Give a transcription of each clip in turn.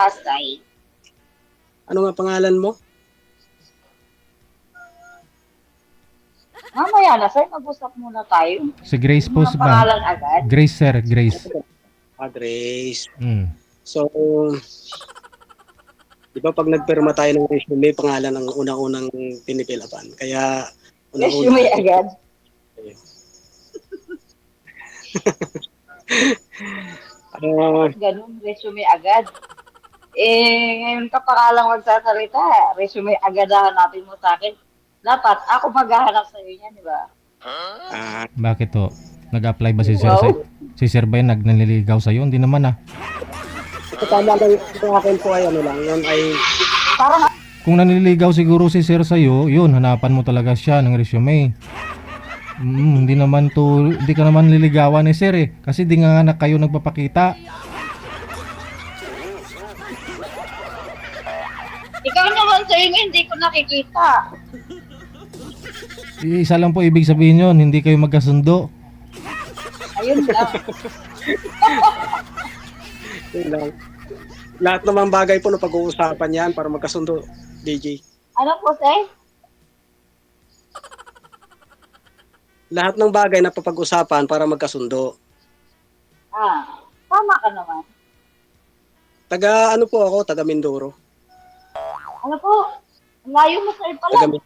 Pasay. Ano nga pangalan mo? Mamaya na, sir, mag-usap muna tayo. Si Grace Yung po mga si ma'am. pangalan agad. Grace sir, Grace. Grace. Mm. So, di ba pag nagpirma tayo ng resume, pangalan ang unang-unang pinipilapan. Kaya, Resume una-una, agad. uh, Bakit ganun? Resume agad. Ngayon ka pa ka lang magsasalita. Resume agad hahanapin mo sa akin. Dapat ako maghahanap sa iyo niyan, di ba? Bakit to? Nag-apply ba si sir Wow. si sir ba yung nagnaniligaw sa'yo? Hindi naman ah. tama lang, ito akin po ay ano lang, yun ay, Parang Kung nanliligaw siguro si sir sa'yo, yun, hanapan mo talaga siya ng resume. Hindi ka naman liligawan ni sir eh. Kasi di nga na kayo nagpapakita. ikaw naman sa inyo, hindi ko nakikita. Isa lang po ibig sabihin yun, hindi kayo magkasundo. Ayun lang. yun lang. Lahat naman bagay po na pag-uusapan yan para magkasundo, DJ. Ano po, sir? Lahat ng bagay na papag-usapan para magkasundo. Tama ka naman. Taga ano po ako, taga Mindoro. Ano po? Ang layo mo, sir, Taga pala.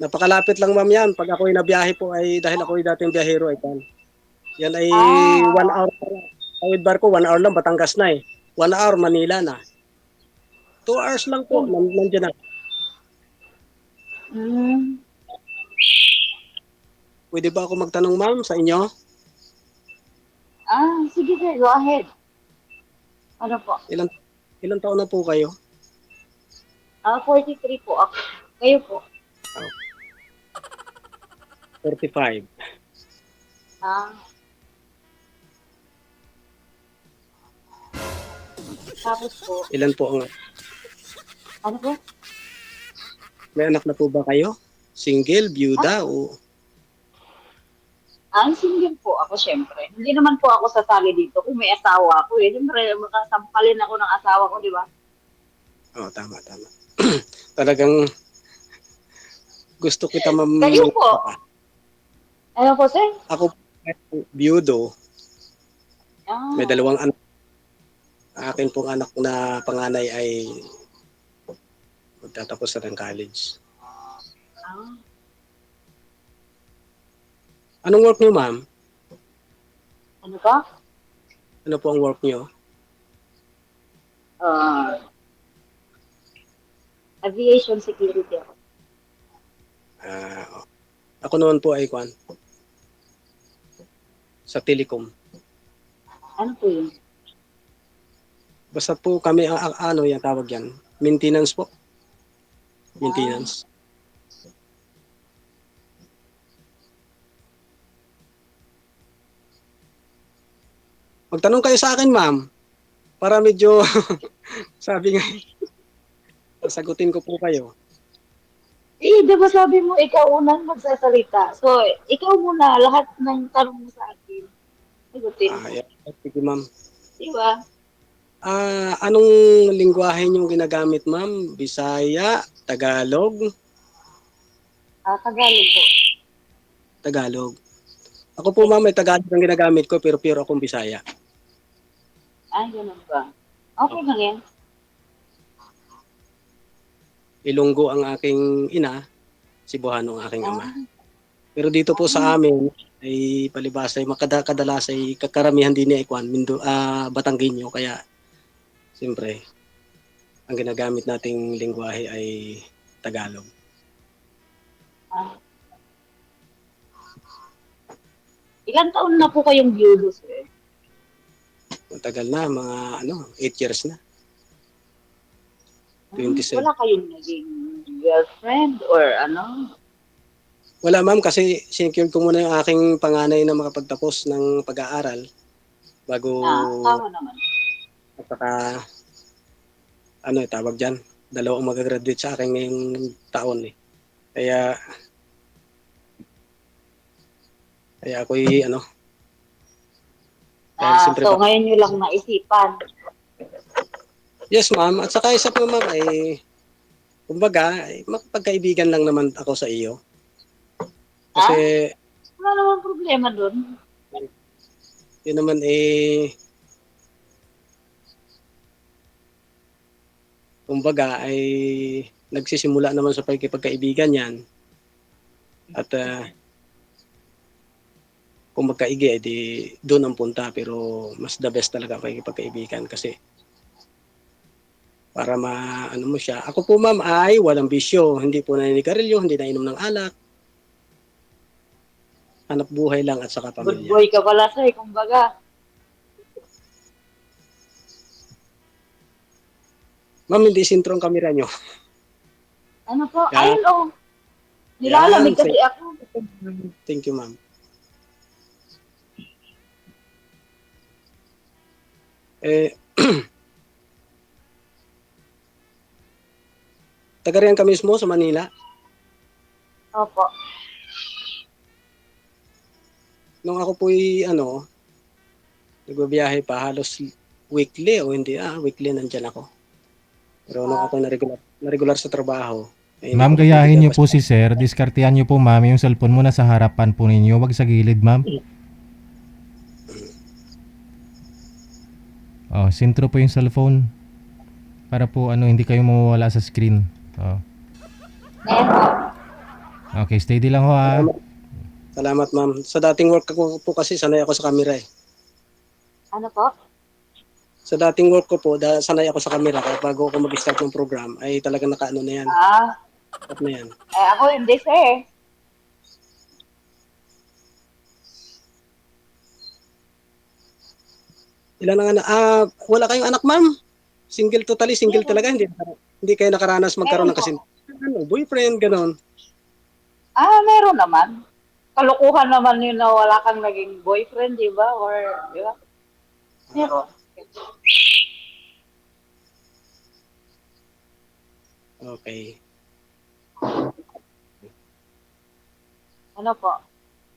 Napakalapit lang ma'am yan. Pag ako'y nabiyahe po ay dahil ako'y dating biyahero ay pan. Yan ay 1 Ah, hour. Tawid barko, 1 hour lang, Batangas na eh. 1 hour, Manila na. 2 hours lang po, yun. nandiyan na. Hmm. Pwede ba ako magtanong ma'am sa inyo? Sige, sir, go ahead. Ano po? Ilan, ilan taon na po kayo? 43 po ako. Kayo po? Oh, 45. Ah, tapos po, Ilan po ang, ano po? may anak na po ba kayo? Single, Ah, byuda o ang single po ako, syempre. Hindi naman po ako sasali dito kung may asawa ako eh. Siyempre, makasampalin ako ng asawa ko, di ba? oh, tama, tama. Talagang gusto kita Kayo po? mamaya. Ano po, sir? Ako byudo, may Ah, 2 anak. Akin pong anak na panganay ay magtatapos na ng college. ah, Anong work niyo, ma'am? ano ba? Ano po ang work niyo? Ah, aviation security ako. Ah, ako naman po ay kwan sa telecom. Ano po yun? Basta po kami ano yan tawag yan. Maintenance po. Ah, Maintenance. Magtanong kayo sa akin, ma'am. Para medyo sabi nga sagutin ko po kayo. di ba sabi mo, ikaw unang magsasalita? So, ikaw muna, lahat ng tanong mo sa akin, sagutin ko. Yeah. Sige, ma'am. Di ba? Anong lingwahe niyo ginagamit, ma'am? Bisaya, Tagalog, Tagalog po. Tagalog. Ako po, ma'am, may Tagalog ang ginagamit ko pero pure akong Bisaya. Ganun ba? Okay lang yan. Ilonggo ang aking ina, Cebuano ang aking ama. Ah, Pero dito po ah, sa amin ay palibasa ay kadalas ay kakaramihan din ni Ekwan, Batanggenyo kaya siyempre ang ginagamit nating lengguwahe ay Tagalog. ah. Ilang taon na po kayong byudo, sir? Matagal na, mga 8 years na. 27. Wala kayong naging girlfriend or ano? Wala ma'am kasi sinecure ko muna yung aking panganay na makapagtapos ng pag-aaral bago Tama naman. saka tawag diyan. Dalawang mag-graduate sa akin ngayong taon eh. Kaya ako'y dahil siyempre So, ngayon nyo lang naisipan. Yes, ma'am. At saka isa pa, ma'am, ay kumbaga, ay makipagkaibigan lang naman ako sa iyo. Ha? Kasi Wala naman problema dun. yun naman kumbaga ay nagsisimula naman sa pagkipagkaibigan yan. At kung magkaigi, edi doon ang punta. Pero mas the best talaga ang pagkipagkaibigan kasi para ano mo siya. Ako po, ma'am, ay walang bisyo. Hindi po naninigarilyo, hindi nainom ng alak. Hanap buhay lang at saka Good pamilya. boy ka pala, sir, kumbaga. Ma'am, hindi sintro ang kamera nyo. Ano po? Yan. Ayun, oh. Yan. Nilalamig kasi ako. Thank you, ma'am. Taga riyan ka mismo sa Manila. Opo. Nung ako po'y nagbabiyahe pa halos weekly o hindi, weekly nandyan ako. Pero nung ako na-regular sa trabaho, ay hindi Ma'am, ko gayahin niyo mapipiga po si sir. Diskartehan niyo po, ma'am, yung cellphone mo na sa harapan po ninyo. Wag sa gilid, ma'am. Oh, sintro po yung cellphone. Para po hindi kayo mawawala sa screen. Oh. Ngayon po. Okay, steady lang ho ha. Salamat, ma'am. Sa dating work ko po kasi sanay ako sa camera eh. Ano po? Sa dating work ko po, sanay ako sa camera kaya bago ako mag-start ng program ay talagang nakaano na yan. Ah, Start na yan. ako hindi, sir. Ilan ang anak? Wala kayong anak, ma'am? Totally single Meron. talaga? Hindi kayo nakaranas magkaroon Meron ng po. boyfriend, ganon. Meron naman. Kalukuhan naman yun na wala kang naging boyfriend, di ba? Or, di ba? Meron. Okay. Ano po?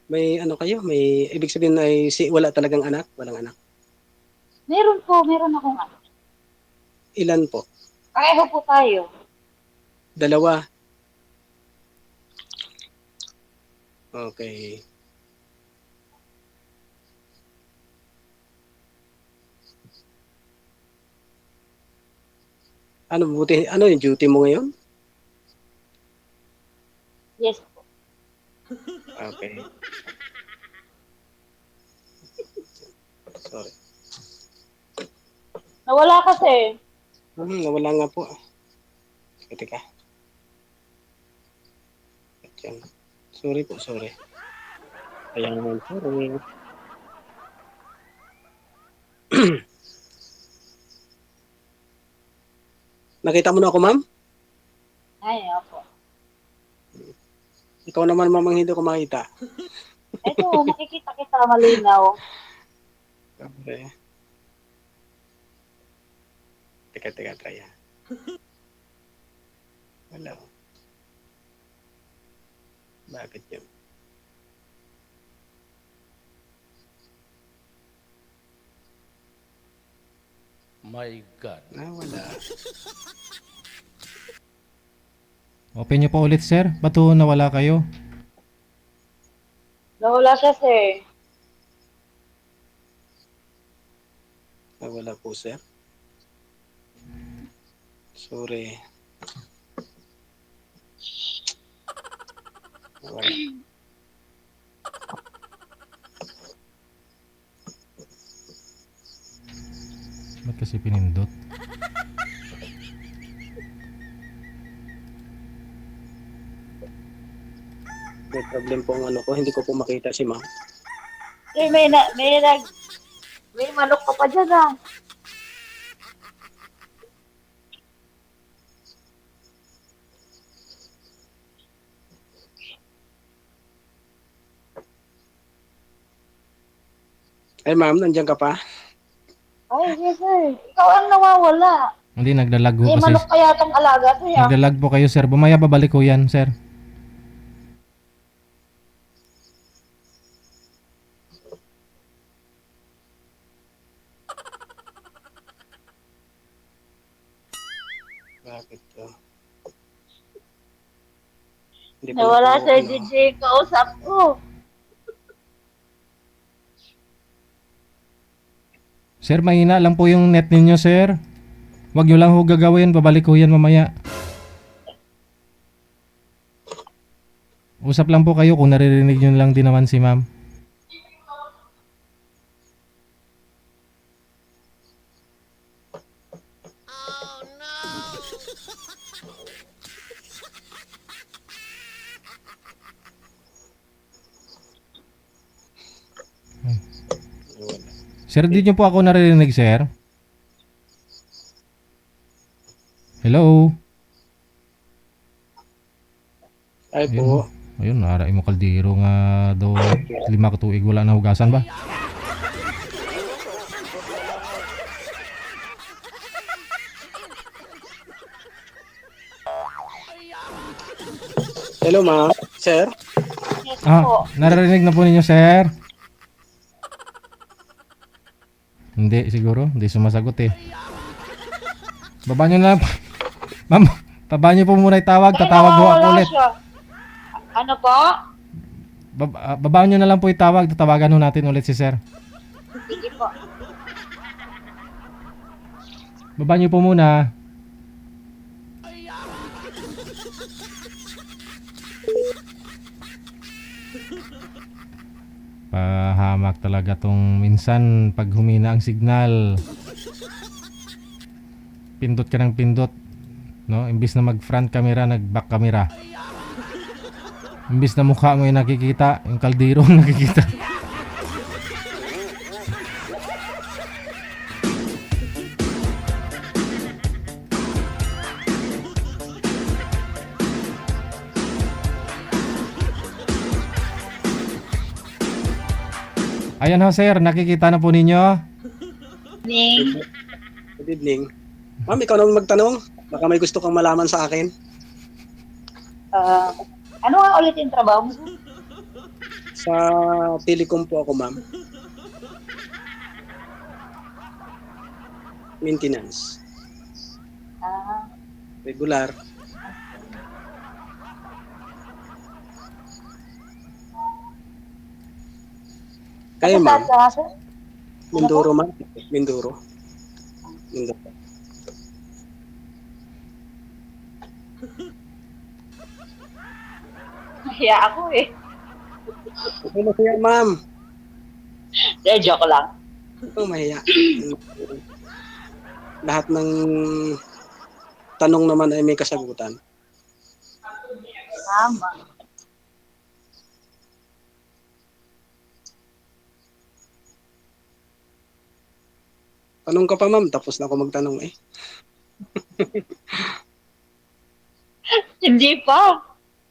May may ibig sabihin ay wala talagang anak? Walang anak? Meron po, meron akong ano. Ilan po? Pareho po tayo. Dalawa. Okay. Ano yung duty mo ngayon? Yes po. Okay. Sorry. Nawala kasi. Nawala nga po. Teka. Yan. Sorry po, sorry. Ayan naman, sorry. Nakita mo na ako, ma'am? Ay, opo. Ikaw naman, ma'am, ang hindi ko makita. Ito, nakikita kita malinaw. Okay. Teka, try. Wala. Bakit yun? My God. Wala. Open niyo po ulit, sir. Ba't ho nawala kayo? Nawala siya, sir. Wala po, sir. Sorry. Wala. Ba't kasi pinindot? May problem po ang ko. Hindi ko po makita si ma'am. Sir, may manok ka pa dyan, Ay, ma'am, nandiyan ka pa? Ay, yes, sir. Ikaw ang nawawala. Hindi, naglalag ho May kasi. manok kaya itong alaga, sir. Naglalag po kayo, sir. Bumaya babalik ko yan, sir. Bakit to? Hindi pala Nawala po, sa ano. DJ yung kausap ko. Sir, mahina lang po yung net ninyo, sir. Wag nyo lang ho gagawin. Babalik ko yan mamaya. Usap lang po kayo kung naririnig nyo lang din naman si ma'am. Sir, di nyo po ako naririnig, sir? Hello? Ay po. Ayun, naray mo kaldero nga do 5 ka tuig wala na hugasan ba? Hello, ma'am. Sir? Yes po. Naririnig na po ninyo, sir? Hindi siguro, hindi sumasagot eh. Baba nyo na lang. Ma'am, baba nyo po muna itawag, tatawag ho ako nawawala ulit. siya. Ano po? Baba nyo na lang po itawag, tatawagan ho natin ulit si sir. Sige po. Baba nyo po muna. Pahamak talaga tong minsan pag humina ang signal. Pindot ka ng pindot. No? Imbis na mag front camera, nag back camera. Imbis na mukha mo yung nakikita, yung kaldero ang nakikita. Ayan ho sir, nakikita na po ninyo. Ning. Good evening. Ma'am, ikaw naman magtanong. Baka may gusto kang malaman sa akin. Ano nga ulit yung trabaho mo? Sa telecom po ako, ma'am. Maintenance. Ah, Regular. Kayo, ma'am. saan ka, sir? Mindoro, ma'am. Mindoro. Mindoro. Nahiya ako eh. Okay na siya, ma'am. Joke lang. Ito, mahiya. Lahat ng tanong naman ay may kasagutan. Tama. Tanong ka pa, ma'am. Tapos na ako magtanong eh. Hindi pa.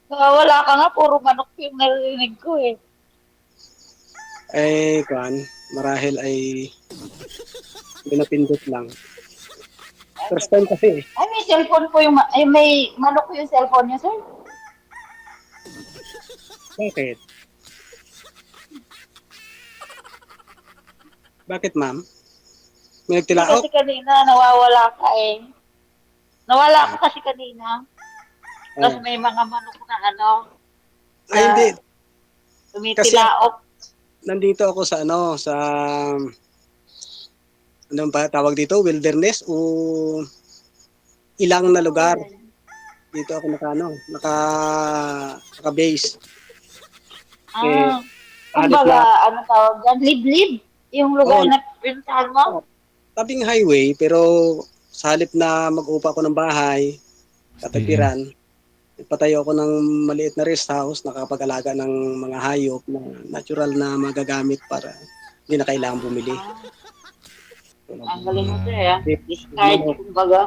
Wala ka nga, puro manok yung narinig ko eh. Eh, kan, marahil ay pinapindot lang. First time kasi eh. Ay, may cellphone po yung, ay, may manok po yung cellphone niya, sir. Bakit? Bakit, ma'am? May nagtilaok? Kasi kanina, nawawala ka eh. Nawala ka kasi kanina. Tapos may mga manok na ano, Ay, hindi. tumitilaok. Nandito ako sa ano, sa anong ba tawag dito? Wilderness o ilang na lugar. Dito ako naka-base. Ah, Alit kumbaga, na ano tawag dyan? Liblib. Yung lugar Oo. na pinuntahan mo. tabing highway pero sa halip na mag-upa ako ng bahay, katipiran, ipatayo ako ng maliit na rest house, nakapag-alaga ng mga hayop na natural na magagamit para hindi na kailangan bumili. Ang galing mo sir, ah. Discard, kumbaga.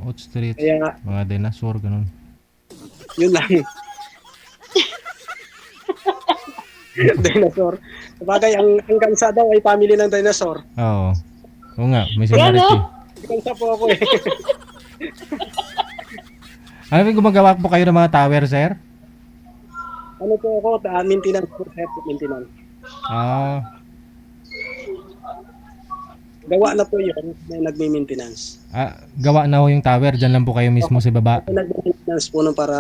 Oat Street, Kaya mga dinosaur, ganun. yun lang. Dinosaur. Sabagay, ang gansa daw ay family ng dinosaur. Oo. Oo nga, may Yan, similarity. no? Gansa po ako eh. Ano yung gumagawa po kayo ng mga tower, sir? Ano po ako, maintenance po, head maintenance. Ah, Gawa na po yun, may nagme-maintenance. Gawa na ho yung tower, dyan lang po kayo mismo sa baba. May nagme-maintenance po nun para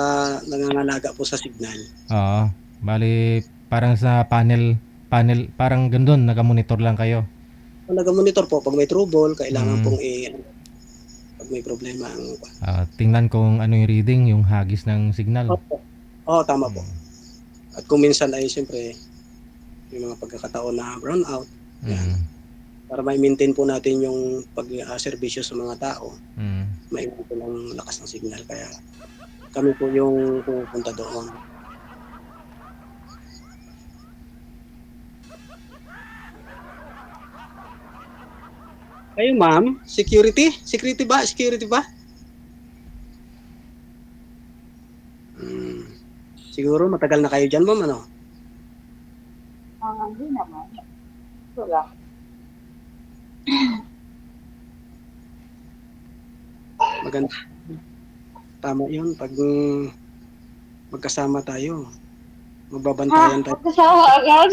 nangangalaga po sa signal. Oo. Bali, parang sa panel, parang gandun, nakamonitor lang kayo. Kung nag-monitor po, pag may trouble, kailangan Mm. pong pag may problema ang Tingnan kung ano yung reading, yung hagis ng signal. Opo. Oo, tama po. At kung minsan ay siyempre, yung mga pagkakataon na brownout, yan. Mm. Para ma-maintain po natin yung pag-serbisyo sa mga tao, Mm. maiwan po ng lakas ng signal. Kaya kami po yung pupunta doon. Kayo ma'am, security? Security ba? Security ba? Siguro matagal na kayo dyan ma'am, ano? Hindi naman. Ito lang. Maganda. Tama yun. Pag magkasama tayo, magbabantayan tayo. Magkasama agad.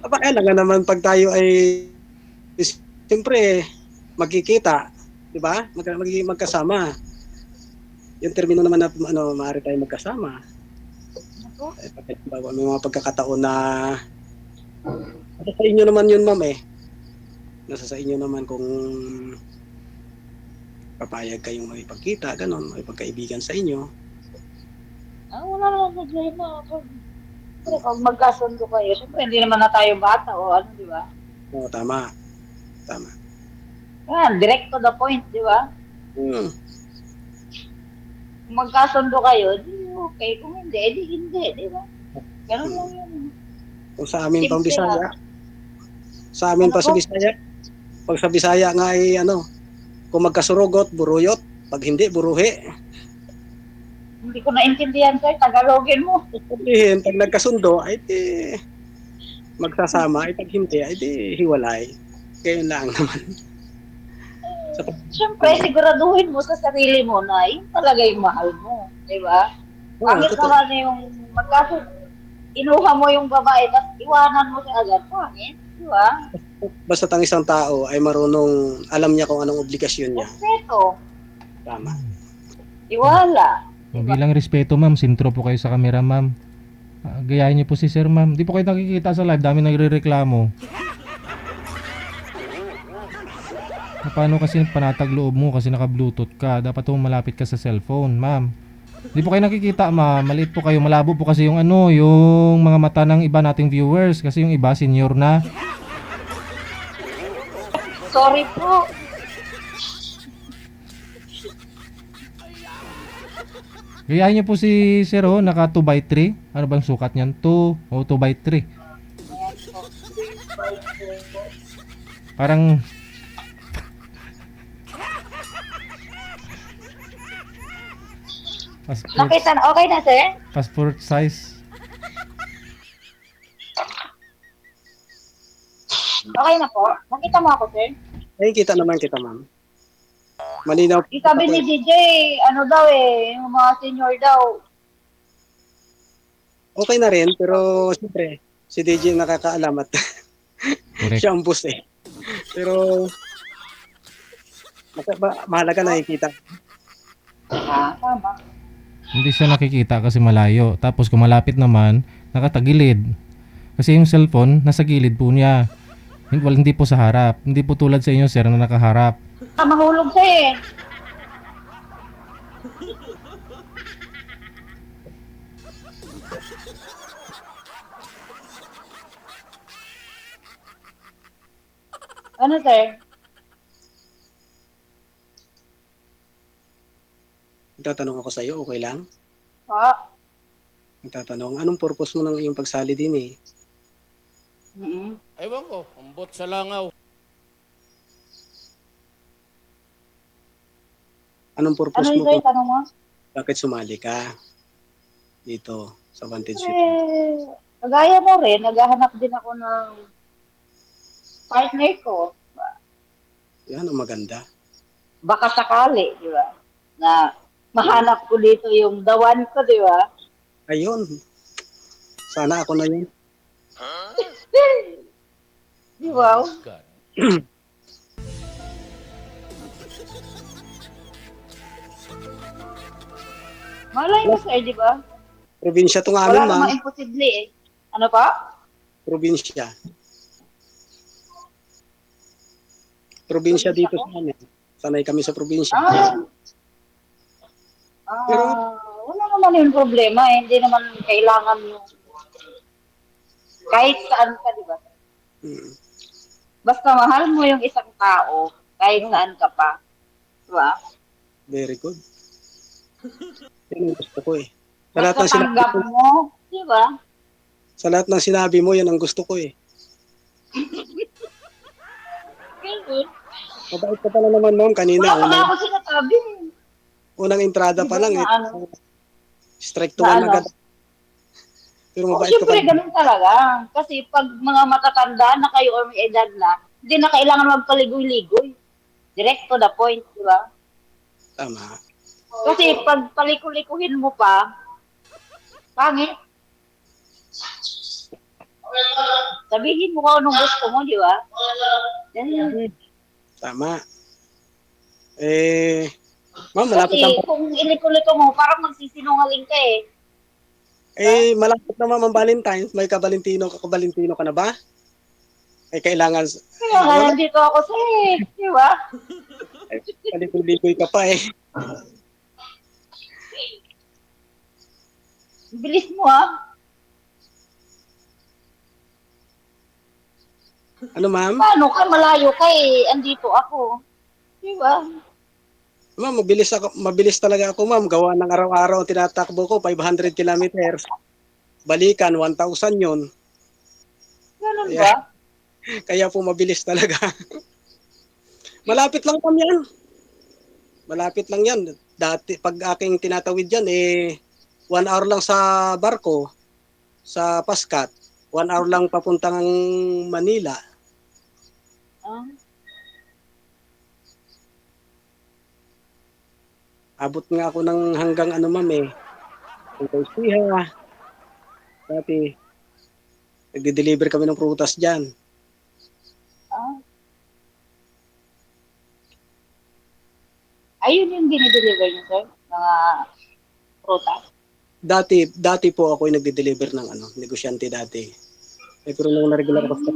Aba, nga naman pag tayo ay siyempre magkikita, di ba? Magkasama. Yung termino naman na maaari tayo magkasama. May mga pagkakataon na nasa sa inyo naman yun, ma'am eh. Nasa sa inyo naman kung papayag kayong makipagkita, ganon, makipagkaibigan sa inyo. Wala naman problema. Kung magkasundo kayo, siyempre hindi naman na tayo bata o ano, di ba? Oo, tama. Tama. Direct to the point, di ba? Hmm. Kung magkasundo kayo, di okay. Kung hindi, di hindi, di ba? Ganun lang yun. Kung sa amin pang Simple Bisaya, sa amin pa sa Bisaya, pag sa Bisaya nga ay kung magkasurugot, buruyot, pag hindi, buruhi. Hindi ko naintindihan, sir. Tagalogin mo. Sabihin, pag nagkasundo, ay di magsasama, ay pag hindi, ay di hiwalay. Kaya lang naman. Siyempre, siguraduhin mo sa sarili mo na yun talaga yung mahal mo. Di ba? Pangit totoo. naman yung inuha mo yung babae at iwanan mo siya agad. Pangit. Di ba? Basta ang isang tao ay marunong, alam niya kung anong obligasyon niya. Respeto. Tama. Iwala. Bilang respeto, ma'am, sintro po kayo sa camera, ma'am. Gayahin niyo po si sir, ma'am. Di po kayo nakikita sa live, dami nagre-reklamo. Paano kasi panatag loob mo kasi naka-bluetooth ka? Dapat po malapit ka sa cellphone, ma'am. Di po kayo nakikita, ma'am. Maliit po kayo, malabo po kasi yung yung mga mata ng iba nating viewers kasi yung iba senior na. Sorry po. Gayahin niyo po si sir, naka 2x3. Ano bang sukat niyan? 2 o 2x3. Parang passport, Nakita na. Okay na, sir? passport size. Okay na po. Nakita mo ako, sir? Ay, kita naman kita, ma'am. Malinaw. Sabi ni DJ, ano daw yung mga senior daw. Okay na rin, pero siyempre, si DJ nakakaalam at Correct. siya ang boss eh. Pero, mahalaga nakikita. Tama. Hindi siya nakikita kasi malayo. Tapos kung malapit naman, nakatagilid. Kasi yung cellphone, nasa gilid po niya. Hindi po sa harap. Hindi po tulad sa inyo, sir, na nakaharap. Mahulog siya eh. Ano, sir? Nagtatanong ako sa iyo, okay lang? Pa? Nagtatanong, anong purpose mo ng iyong pagsali din eh? Ewan ko, umbot sa langaw. Anong purpose Ano mo yung sir? kung Tanong mo? bakit sumali ka dito sa Vantage Ship? Kagaya mo rin, naghahanap din ako ng partner ko. Yan ang maganda. Baka sakali, di ba? Na mahanap ko dito yung dawan ko, di ba? Ayun. Sana ako na yun. Di ba? God. Malay mo, sir, di ba? Probinsya to nga amin, Wala ma'am. namang imposible eh. Ano pa? Probinsya. Probinsya Probinsya dito ko? sa amin. Sanay kami sa probinsya. Ah, Pero, wala naman yung problema eh. Hindi naman kailangan yung kahit saan ka, di ba? mm, Basta mahal mo yung isang tao, kahit oh, saan ka pa. Di ba? very good. Yan ang gusto ko eh. Sa lahat Basta ng sinabi tanggap ko, mo, di ba? sa lahat ng sinabi mo, yan ang gusto ko eh. Ganun. Mabait ka pala naman, ma'am. Kanina, Wala pa nga ako sinasabi. unang entrada Di pa ba lang na eh. ano? Strike to Na one ano? agad. Pero Oh, mabait ka syempre, pala. ganun talaga. Kasi pag mga matatanda na kayo or may edad na, hindi na kailangan magpaligoy-ligoy. Direct to the point, di ba? Tama. Kasi pag palikulikuhin mo pa, pangit. Sabihin mo kung anong gusto mo, di ba? Yan. Tama. Eh, ma'am, malapit ang Kasi kung ilikulito mo, parang magsisinungaling ka eh. Diba? malapit na ma'am ang Valentine's. May kabalintino ka na ba? Eh, kailangan, Kaya nga wala. nandito ako sa di ba? Eh, paligoy ka pa eh. Bilis mo ha. Ano, ma'am? Paano ka? Malayo ka eh. Andito ako. Di ba? Ma'am, mabilis talaga ako, ma'am. Gawa ng araw-araw ang tinatakbo ko, 500 kilometers. Balikan, 1,000 yun. Ganun Kaya, ba? kaya po mabilis talaga. Malapit lang ma'am yan. Malapit lang yan. Dati, pag aking tinatawid yan, 1 hour lang sa barko, sa Pascat. 1 hour lang papuntang Manila. Ah, Abot nga ako ng hanggang ano ma'am hanggang Siha. Dati, nagde-deliver kami ng prutas dyan. ah. Ayun yung dinideliver niyo, sir? Mga prutas. Dati po ako yung nagde-deliver ng negosyante dati. Pero nung na-regular ako sa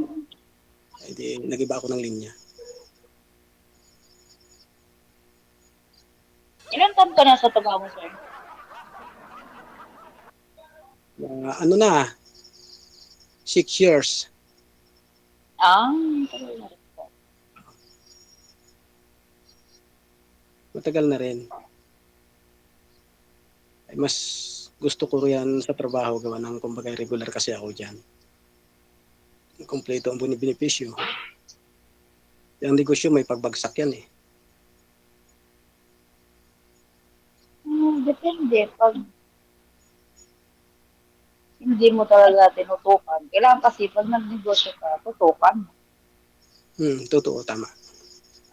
nag-iba ako ng linya. Ilan taon ka na sa trabaho mo, sir? Ano na, 6 years. Ah, tagal na rin po. Matagal na rin. Ay, mas gusto ko yan sa trabaho gawa ng kumbaga regular kasi ako dyan. Kompleto ang benepisyo. Yung negosyo may pagbagsak yan eh. Depende. Pag hindi mo talaga tinutukan. Kailangan kasi pag nagnegosyo ka, tutukan. Totoo, tama.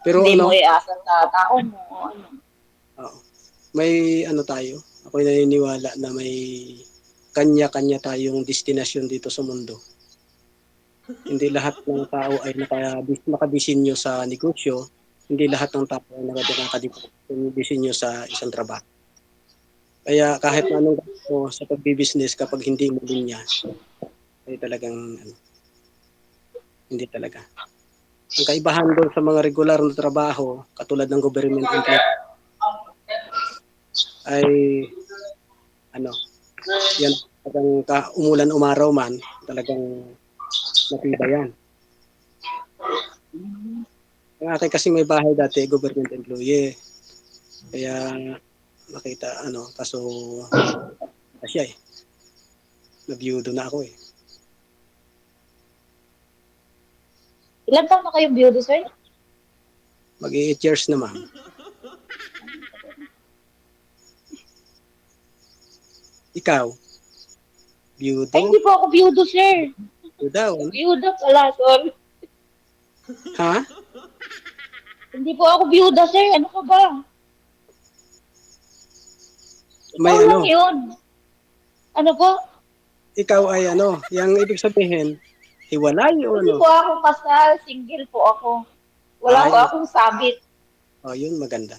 Pero Hindi mo iasa sa tao mo. Ano. oo, may tayo. Ako'y naniniwala na may kanya-kanya tayong destinasyon dito sa mundo. Hindi lahat ng tao ay nakabisinyo sa negosyo. Hindi lahat ng tao ay nakabisinyo sa isang trabaho. Kaya kahit anong gasto sa pagbibusiness kapag hindi mo linya, ay talagang hindi talaga. Ang kaibahan doon sa mga regular na trabaho, katulad ng government employee, ay yan talagang umulan umaraw man, talagang matibay yan. Ang akin kasi may bahay dati, government employee. Kaya nakita kaso siya nabiyudo na ako Ilan taon na kayong beauty, sir? Mag-8 years na ma'am. Ikaw? Biyudo? Ay, hindi po ako beauty, sir. Daw, Beauty pala, sorry. Ha? Hindi po ako beauty, sir. Ano ka ba? May Ikaw lang yun. Ano po? Ikaw ay yung ibig sabihin, hiwalay o Hindi po ako kasal. Single po ako. Wala po akong sabit. Oh, yun maganda.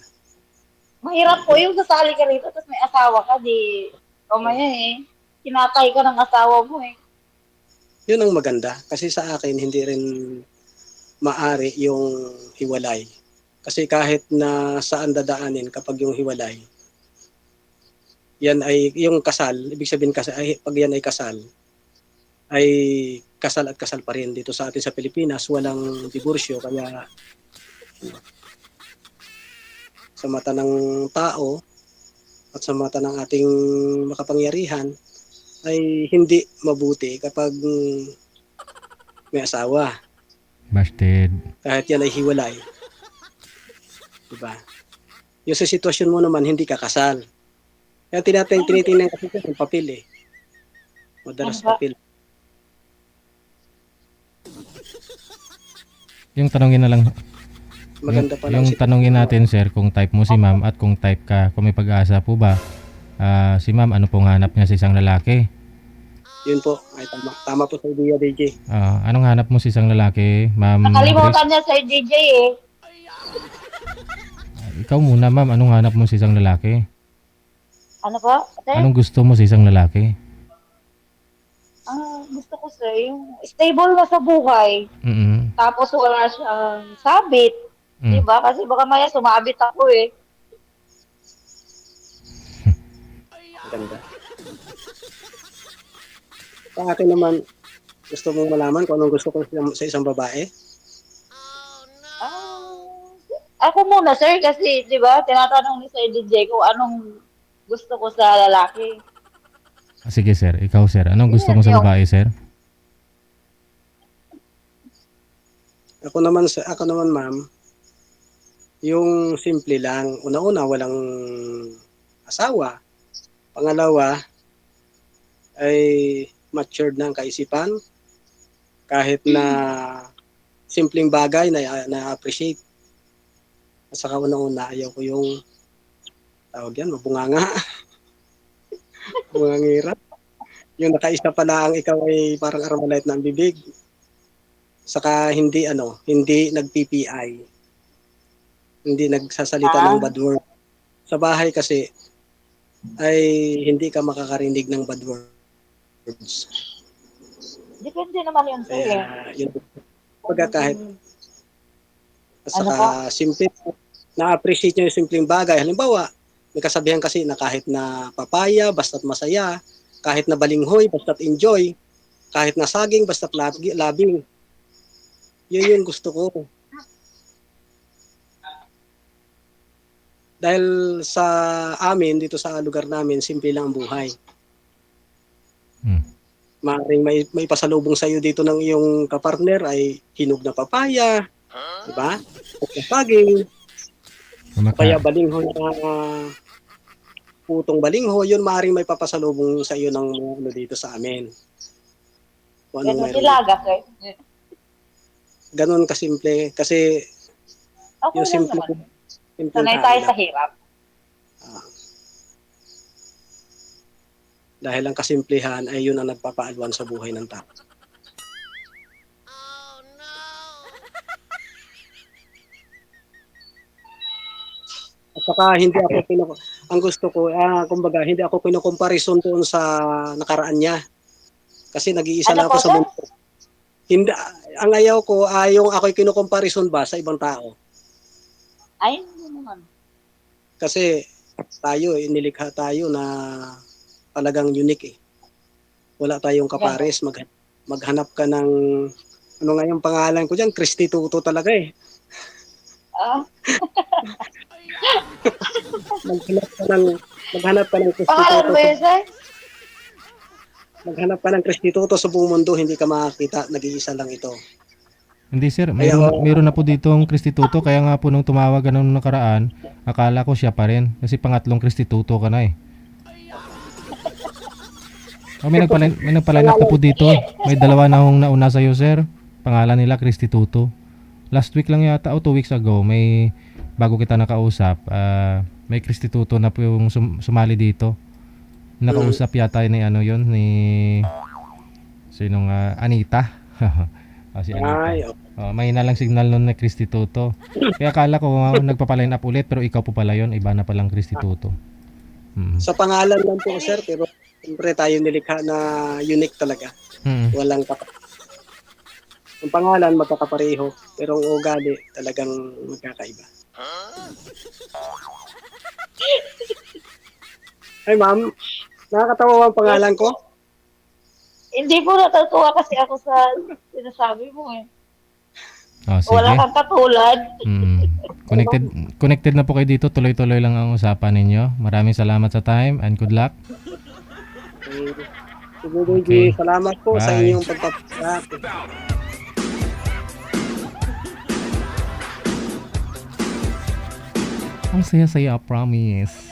Mahirap po yung sasali ka rito tapos may asawa ka, di, mamaya kinatay ka ng asawa mo eh. Yun ang maganda. Kasi sa akin, hindi rin maari yung hiwalay. Kasi kahit na saan dadaanin kapag yung hiwalay, yan ay yung kasal, ibig sabihin kasal, ay, pag yan ay kasal at kasal pa rin dito sa atin sa Pilipinas, walang diborsyo. Kaya sa mata ng tao at sa mata ng ating makapangyarihan ay hindi mabuti kapag may asawa. Busted. Kahit yan ay hiwalay. Diba? Yung sa sitwasyon mo naman, hindi ka kasal. Kaya tinitingnan kasi yung papel eh. Ano Madalas ba? papel. Yung tanongin na lang, Maganda pa lang yung tanongin natin sir kung type mo si ma'am at kung type ka, kung may pag-asa po ba si ma'am, ano pong hanap niya sa isang lalaki? Yun po. Ay, tama po sa idea, DJ. Anong hanap mo sa isang lalaki, ma'am Grace? Nakalimutan niya sa DJ eh. Ikaw muna ma'am, anong hanap mo sa isang lalaki? Ano po? Ate? Anong gusto mo sa isang lalaki? Gusto ko sir, yung stable na sa buhay. Mm. Tapos wala siyang sabit. Diba? Kasi baka maya sumabit ako eh. Maganda. Sa akin naman, gusto mong malaman kung anong gusto ko sa isang babae? Ako muna sir kasi 'di ba tinatanong ni Sir DJ kung anong gusto ko sa lalaki. Sige sir, ikaw sir, anong gusto mo sa Yun. babae sir? Ako naman ma'am, yung simple lang. Una-una, walang asawa. Pangalawa, ay matured na ang kaisipan. Kahit na simpleng bagay na-appreciate. At saka una-una, ayaw ko yung tawag yan, mabunganga. Bungangira. Yung nakaisa pala ang ikaw ay parang Armalite na ang bibig. Saka hindi nag-PPI. Hindi nagsasalita ng bad word. Sa bahay kasi ay hindi ka makakarinig ng bad words. Depende naman yun sir. Kaya yun. Pagka kahit at Ano saka simple na-appreciate nyo yung simpleng bagay. Halimbawa, may kasabihan kasi na kahit na papaya, basta't masaya, kahit na balinghoy, basta't enjoy, kahit na saging, basta't labing. Yun yung gusto ko. Dahil sa amin, dito sa lugar namin, simple lang ang buhay. Maaaring may pasalubong sa iyo dito ng iyong kapartner ay hinog na papaya, di ba? O saging, kaya balinghoy na putong balinghoy, yun maaaring may papasalubong sa iyo ng dito sa amin. Kung anong Ganun mayroon. ilaga sir. Ganun kasimple. Kasi Ako yung lang simple, naman. simple Sanay tayo sa hirap. Dahil ang kasimplehan ay yun ang nagpapaalwan sa buhay ng tao. At saka hindi ako ang gusto ko, kumbaga, hindi ako kinukomparison doon sa nakaraan niya. Kasi nag-iisa lang ako sa mundo. Hindi, ang ayaw ko ay yung ako'y kinukomparison ba sa ibang tao. Ay, hindi naman. Kasi tayo, nilikha tayo na talagang unique eh. Wala tayong kapares. Maghanap ka ng, ano nga yung pangalan ko dyan, Christy Tuto talaga eh. Maghanap ka ng Christy Pangalan Tuto. mo yun, sir? Maghanap ka ng Christy Tuto sa buong mundo, hindi ka makakita, nag-iisa lang ito. Hindi sir, meron na po ditong Kristituto, kaya nga po nung tumawag ka nung nakaraan, akala ko siya pa rin. Kasi pangatlong Kristituto ka na eh. May nagpaline up na po dito. May dalawa na hong nauna sa'yo sir. Pangalan nila Kristituto. Last week lang yata o 2 weeks ago, may bago kita nakausap, may Kristituto na po yung sumali dito. Nakausap yata ni ano yun, ni sinong Anita. Si Anita. Oh, may lang signal nun na Kristituto. Kaya akala ko nagpapaline up ulit pero ikaw po pala yun. Iba na palang Kristituto. Sa pangalan lang po, sir, pero siyempre tayo nilikha na unique talaga. Walang ang pangalan magkakapareho, pero ang ugali talagang magkakaiba. Ay, ma'am, nakakatawa ang pangalan ko? Hindi po natutuwa kasi ako sa sinasabi mo eh. Oh, sige. Wala kang katulad. Connected na po kayo dito. Tuloy-tuloy lang ang usapan ninyo. Maraming salamat sa time and good luck. Okay. Salamat po sa Bye. inyong pagpapasap. Ang saya-saya, promise.